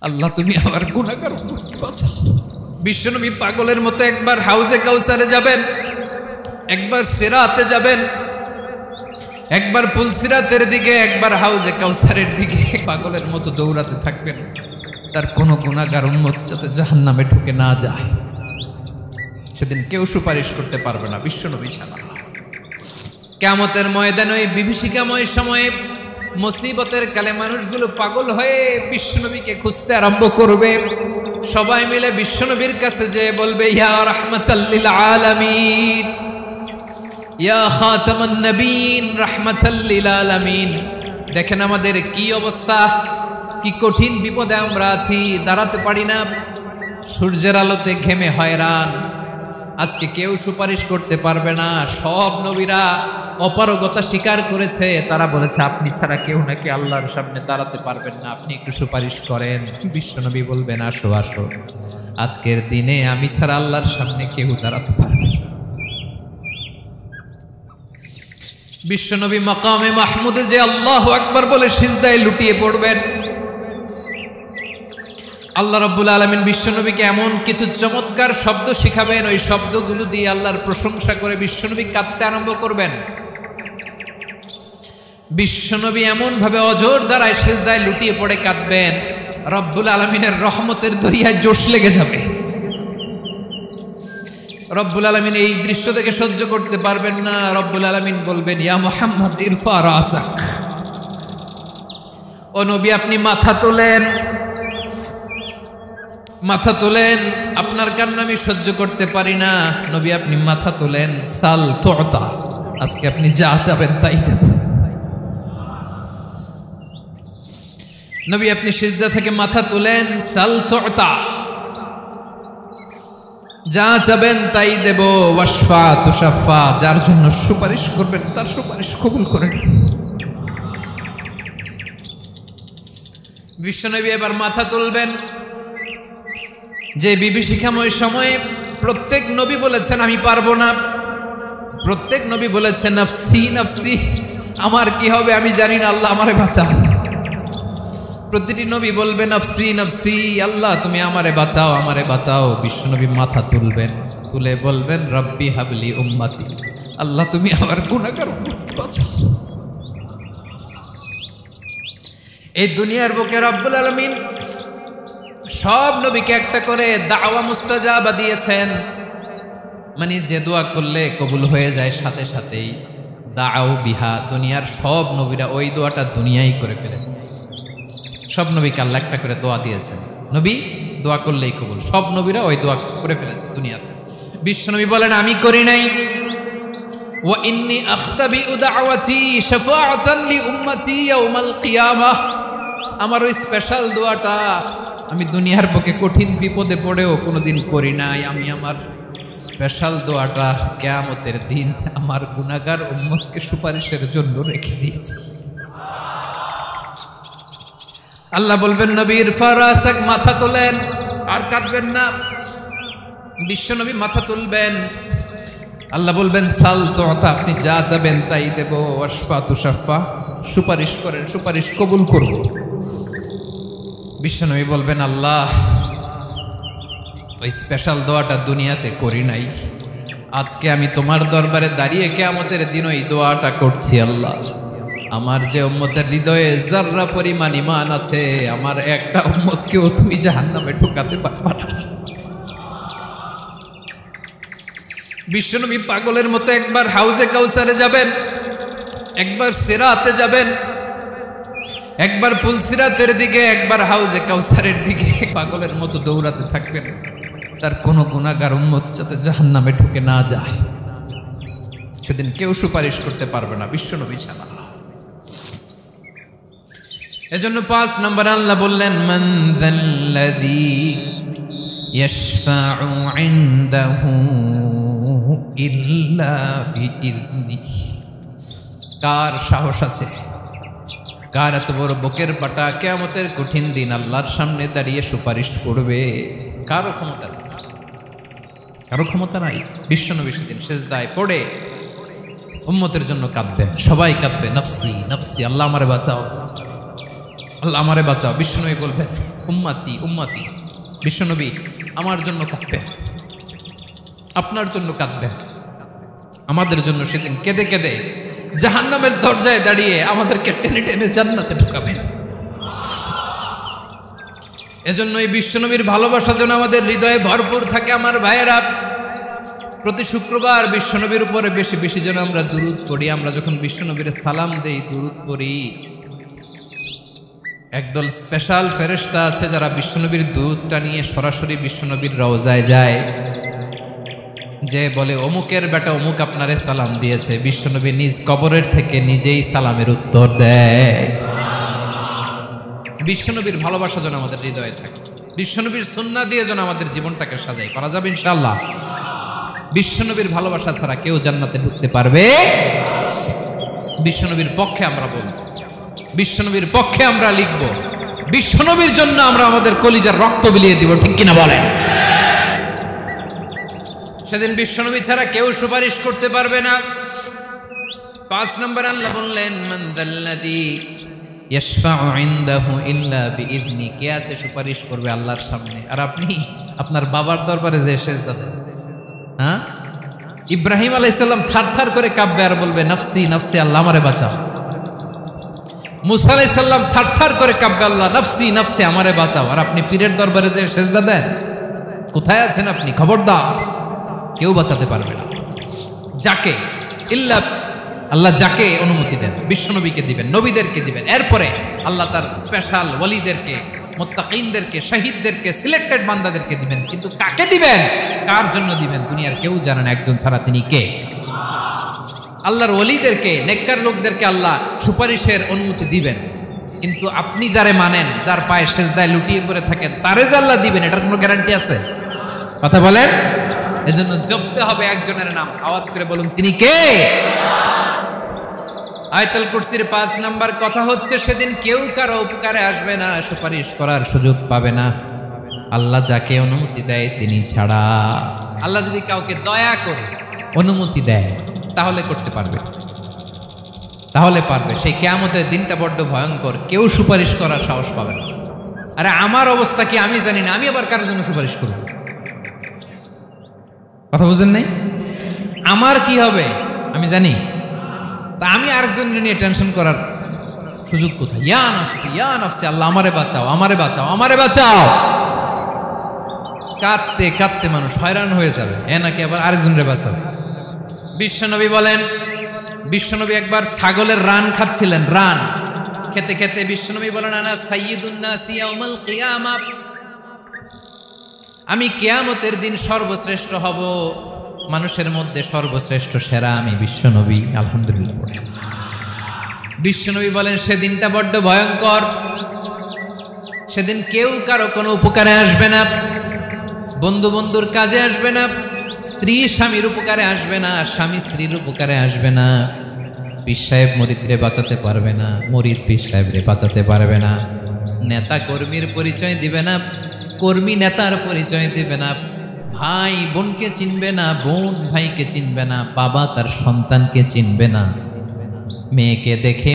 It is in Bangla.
আল্লাহ তুমি আমার গুনাহগার উম্মতকে বাঁচাও। বিশ্বনবী পাগলের মতো একবার হাউজে কাউসারে যাবেন, একবার সিরাতে যাবেন, একবার পুলসিরাতের দিকে, একবার হাউজে কাউসারের দিকে পাগলের মতো দৌড়াতে থাকবেন। তার কোনো গুনাহগার উম্মত যাতে জাহান্নামে ঢুকে না যায়, সেদিন কেউ সুপারিশ করতে পারবে না বিশ্বনবী ছাড়া। কিয়ামতের ময়দানে ওই বিভীষিকাময় সময়ে মুসিবতের কালে মানুষগুলো পাগল হয়ে বিশ্বনবীকে খুঁজতে আরম্ভ করবে। সবাই মিলে বিশ্বনবীর কাছে যেয়ে বলবে, ইয়া রাহমাতাল লিল আলামিন, ইয়া খাতামান নবীন, রাহমাতাল লিল আলামিন। দেখেন আমাদের কি অবস্থা, কি কঠিন বিপদে আমরা আছি, দাঁড়াতে পারি না, সূর্যের আলোতে ঘেমে হয়রান। আজকে কেউ সুপারিশ করতে পারবে না। সব নবীরা অপারগতা স্বীকার করেছে, তারা বলেছে আপনি ছাড়া কেউ নাকি আল্লাহর সামনে দাঁড়াতে পারবেন না, আপনি একটু সুপারিশ করেন। বিশ্বনবী বলবেন, আসো আসো, আজকের দিনে আমি ছাড়া আল্লাহর সামনে কেউ দাঁড়াতে পারবে না। বিশ্বনবী মাকামে মাহমুদে যে আল্লাহু আকবার বলে সিজদায় লুটিয়ে পড়বেন। আল্লাহ রাব্বুল আলামিন বিশ্বনবীকে এমন কিছু চমৎকার শব্দ শিখাবেন, ওই শব্দগুলো দিয়ে আল্লাহর প্রশংসা করে বিশ্বনবী কাঁদতে আরম্ভ করবেন। বিশ্বনবী এমন ভাবে অজর দ্বারায় সিজদায় লুটিয়ে পড়ে কাঁদবেন, রব্বুল আলামিনের রহমতের দরিয়ায় জোশ লেগে যাবে। রব্বুল আলামিন এই দৃশ্য থেকে সহ্য করতে পারবেন না। রব্বুল আলামিন বলবেন, ইয়া মুহাম্মদ ইরফা রাসাক, ও নবী আপনি মাথা তোলেন, মাথা তোলেন, আপনার কান্না আমি সহ্য করতে পারি না। নবী আপনি মাথা তোলেন, সাল তুতা, আজকে আপনি যা চাবেন তাই দেব। নবী আপনি সিজদা থেকে মাথা তোলেন, সাল তুতা, যা চাবেন তাই দেব। ওয়াশফা তুশাফা, যার জন্য সুপারিশ করবেন তার সুপারিশ কবুল করে নিন। বিশ্বনবী এবার মাথা তুলবেন। যে বিভীষিকাময় সময়ে প্রত্যেক নবী বলেছেন আমি পারবো না, প্রত্যেক নবী বলেছেন নফসি নফসি, আমার কি হবে আমি জানি না, আল্লাহ আমারে বাঁচাও। প্রতিটি নবী বলবেন নফসি নফসি, আল্লাহ তুমি আমারে বাঁচাও, আমারে বাঁচাও। বিশ্বনবী মাথা তুলবেন, তুলে বলবেন রব্বি হাবলি উম্মতি, আল্লাহ তুমি আমার গুনাহগার উম্মতকে বাঁচাও। এই দুনিয়ার বুকে রব্বুল আলামিন সব নবীকে একটা করে দাওয়া মুস্তাজাবা দিয়েছেন, মানে যে দোয়া করলে কবুল হয়ে যায় সাথে সাথেই। দাও বিহা, দুনিয়ার সব নবীরা ওই দোয়াটা দুনিয়ায় করে ফেলেছে। সব নবীকে আল্লাহ একটা করে দোয়া দিয়েছেন, নবী দোয়া করলেই কবুল। সব নবীরা ওই দোয়া করে ফেলেছে দুনিয়াতে। বিশ্বনবী বলেন আমি করি নাই। ওয়া ইন্নী আখতাবিউ দাওয়াতি শাফাআতান লি উম্মতি ইয়াউমাল কিয়ামাহ, আমার ওই স্পেশাল দোয়াটা আমি দুনিয়ার বুকে কঠিন বিপদে পড়েও কোনোদিন করি নাই। আমি আমার স্পেশাল দোয়াটা কিয়ামতের দিন আমার গুনাহগার উম্মতকে সুপারিশের জন্য রেখে দিয়েছি। আল্লাহ বলবেন নবী ইরফা রাসাক, মাথা তোলেন, আর কাঁদবেন না। বিশ্বনবী মাথা তুলবেন, আল্লাহ বলবেন সাল তুতা, আপনি যা চাবেন তাই দেব। ওয়াশফা তুশাফা, সুপারিশ করেন, সুপারিশ কবুল করব। বিশ্বনবী বলবেন আল্লাহ ওই স্পেশাল দোয়াটা দুনিয়াতে করি নাই, আজকে আমি তোমার দরবারে দাঁড়িয়ে কিয়ামতের দিন ওই দোয়াটা করছি। আল্লাহ আমার যে উম্মতের হৃদয়ে যাররা পরিমাণ ঈমান আছে, আমার একটা উম্মতকেও তুমি জাহান্নামে ঢোকাতে পারবা না। বিশ্বনবী পাগলের মতো একবার হাউজে কাউসারে যাবেন, একবার সিরাতে যাবেন, একবার পুলসিরাতের দিকে, একবার হাউজে কাউসারের দিকে পাগলের মতো দৌড়াতে থাকবেন। তার কোনো গুনাহগার উম্মত যাতে জাহান্নামে ঢুকে না যায়, সেদিন কেউ সুপারিশ করতে পারবে না বিশ্বনবী ছাড়া। এজন্য 5 নম্বর আল্লাহ বললেন মান যাল্লাযী ইয়াশফাউ ইনদাহু ইল্লা বিইযনিহি, কার সাহস আছে, কার এত বড় বুকের পাটা কিয়ামতের কঠিন দিন আল্লাহর সামনে দাঁড়িয়ে সুপারিশ করবে? কারো ক্ষমতা নেই, কারো ক্ষমতা নাই। বিশ্বনবী সেদিন সিজদায় পড়ে উম্মতের জন্য কাঁদবেন, সবাই কাঁদবে নফসি নফসি, আল্লাহ আমারে বাঁচাও, আল্লাহ আমারে বাঁচাও। বিশ্বনবী বলবেন উম্মতি উম্মতি। বিশ্বনবী আমার জন্য কাঁদবেন, আপনার জন্য কাঁদবেন, আমাদের জন্য সেদিন কেঁদে কেঁদে জাহান্নামের দরজায় দাঁড়িয়ে আমাদেরকে টেনে টেনে জান্নাতে ঢুকাবেন। এজন্য এই বিশ্বনবীর ভালোবাসা যেন আমাদের হৃদয়ে ভরপুর থাকে। আমার ভাইয়েরা, প্রতি শুক্রবার বিশ্বনবীর উপরে বেশি বেশি যেন আমরা দুরূদ পড়ি। আমরা যখন বিশ্বনবীর সালাম দেই, দুরূদ পড়ি, একদল স্পেশাল ফেরেশতা আছে যারা বিশ্বনবীর দুরূদটা নিয়ে সরাসরি বিশ্বনবীর রওজায় যায়, যে বলে অমুকের বেটা অমুক আপনারে সালাম দিয়েছে। বিশ্বনবী নিজ কবরের থেকে নিজেই সালামের উত্তর দেয়। বিশ্বনবীর ভালোবাসা যেন আমাদের হৃদয়ে থাকে, বিশ্বনবীর সুন্নাহ দিয়ে যেন আমাদের জীবনটাকে সাজাই করা যাবে ইনশাআল্লাহ। বিশ্বনবীর ভালোবাসা ছাড়া কেউ জান্নাতে ঢুকতে পারবে। বিশ্বনবীর পক্ষে আমরা বলব, বিশ্বনবীর পক্ষে আমরা লিখব, বিশ্বনবীর জন্য আমরা আমাদের কলিজার রক্ত বিলিয়ে দিব, ঠিক কিনা বলেন? সেদিন বিশ্বনবী ছাড়া কেউ সুপারিশ করতে পারবে না। 5 নম্বর আল্লাহ বললেন, মান দাল্লাযী ইয়াশফাউ ইনদাহু ইল্লা বিইذনি। কে আছে সুপারিশ করবে আল্লাহর সামনে? আর আপনি আপনার বাবার দরবারে যে সেজদা দেন, হ্যাঁ? ইব্রাহিম আলাইহিস সালাম থারথার করে কাঁপবে আর বলবে নাফসি নাফসি, আল্লাহ আমারে বাঁচাও। মুসা আলাইহিস সালাম থারথার করে কাঁপবে, আল্লাহ নাফসি নাফসি, আমারে বাঁচাও। আর আপনি পীরের দরবারে যে সেজদা দেন, কোথায় আছেন আপনি? খবরদার, কেউ বাঁচাতে পারবে না। যাকে ইল্লা আল্লাহ যাকে অনুমতি দেন, বিশ্বনবীকে দিবেন, নবীদেরকে দিবেন। এরপরে আল্লাহ তার স্পেশাল ওয়ালিদেরকে, মুত্তাকিনদেরকে, শহীদদেরকে, সিলেক্টেড বান্দাদেরকে দিবেন। কিন্তু কাকে দিবেন, কার জন্য দিবেন, দুনিয়ার কেউ জানে না, একজন ছাড়া, তিনি কে? আল্লাহর ওয়ালিদেরকে, নেককার লোকদেরকে আল্লাহ সুপারিশের অনুমতি দিবেন। কিন্তু আপনি যারে মানেন, যার পায়ে সেজদায় লুটিয়ে পড়ে থাকেন, তারে যে আল্লাহ দিবেন, এটার কোনো গ্যারান্টি আছে? কথা বলেন। এজন্য জপতে হবে একজনের নাম, আওয়াজ করে বলুন, তিনি কে? আয়াতুল কুরসির 5 নাম্বার কথা হচ্ছে, সেদিন কেউ কারো উপকারে আসবে না, সুপারিশ করার সুযোগ পাবে না, আল্লাহ যাকে অনুমতি দেয় তিনি ছাড়া। আল্লাহ যদি কাউকে দয়া করে অনুমতি দেয় তাহলে করতে পারবে, তাহলে পারবে। সেই কিয়ামতের দিনটা বড্ড ভয়ঙ্কর, কেউ সুপারিশ করার সাহস পাবে না। আরে আমার অবস্থা কি আমি জানি না, আমি আবার কারোর জন্য সুপারিশ করব? কথা বুঝেন নাই? আমার কি হবে আমি জানি, তা আমি আরেকজনের নিয়ে টেনশন করার সুযোগ কোথায়? ইয়া নাফসি ইয়া নাফসি, আল্লাহ আমারে বাঁচাও, আমারে বাঁচাও, আমারে বাঁচাও। কাঁদতে কাঁদতে মানুষ হয়রান হয়ে যাবে, এ নাকি আবার আরেকজনের বাঁচাও। বিশ্বনবী বলেন, বিশ্বনবী একবার ছাগলের রান খাচ্ছিলেন, রান খেতে খেতে বিশ্বনবী বলেন, আনা সাইয়্যিদুন নাসি ইয়াউমাল কিয়ামা, আমি কিয়ামতের দিন সর্বশ্রেষ্ঠ হব, মানুষের মধ্যে সর্বশ্রেষ্ঠ সেরা আমি বিশ্বনবী। আলহামদুলিল্লাহ। বিশ্বনবী বলেন, সেদিনটা বড্ড ভয়ঙ্কর, সেদিন কেউ কারো কোনো উপকারে আসবে না, বন্ধু বন্ধুর কাজে আসবে না, স্ত্রী স্বামীর উপকারে আসবে না, স্বামী স্ত্রীর উপকারে আসবে না, পীর সাহেব মুরিদরে বাঁচাতে পারবে না, মুরিদ পীর সাহেবরে বাঁচাতে পারবে না, নেতা কর্মীর পরিচয় দিবে না, কর্মী নেতার পরিচয় দিবে না, ভাই বোনকে চিনবে না, বোন ভাইকে চিনবে না, বাবা তার সন্তানকে চিনবে না, মেয়েকে দেখে